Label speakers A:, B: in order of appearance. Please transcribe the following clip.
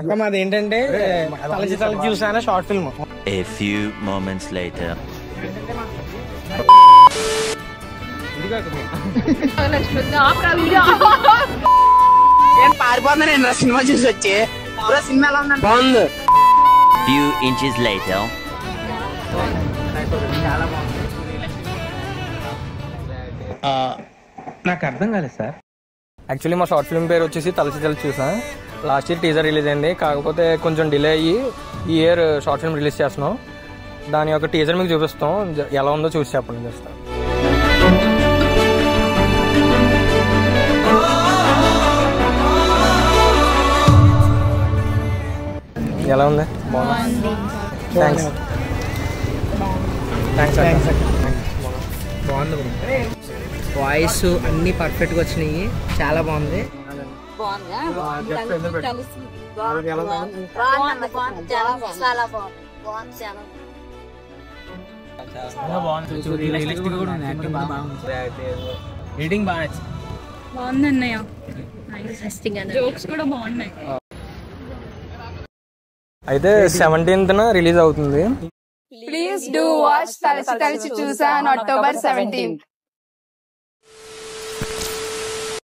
A: అక్క మాది ఏంటంటే తలచి తలచి చూసాను short film.
B: A few moments later.
C: నేను పారిపోతున్నా నేను సినిమా చూసి వచ్చి సినిమా ఎలా ఉందండి బాగుంది.
B: Few inches later.
C: చాలా బాగుంది.
D: నాకు అర్థం కాలేదు సార్.
A: యాక్చువల్లీ మా షార్ట్ ఫిల్మ్ పేరు వచ్చేసి తలచి తలచి చూసా. లాస్ట్ ఇయర్ టీజర్ రిలీజ్ అయింది, కాకపోతే కొంచెం డిలే అయ్యి ఈ ఇయర్ షార్ట్ ఫిల్మ్ రిలీజ్ చేస్తున్నాం. దాని యొక్క టీజర్ మీకు చూపిస్తాం, ఎలా ఉందో చూసి చెప్పండి. చేస్తాం ఎలా ఉంది? బాగుంది. థ్యాంక్స్. బాగుంది. వాయిస్ అన్ని పర్ఫెక్ట్గా వచ్చినాయి, చాలా బాగుంది.
E: బాగుందన్నయ్య, జోక్స్ కూడా బాగున్నాయి.
A: అయితే 17th రిలీజ్ అవుతుంది.
E: ప్లీజ్ డూ వాచ్ తలచి తలచి చూసా on October 17th.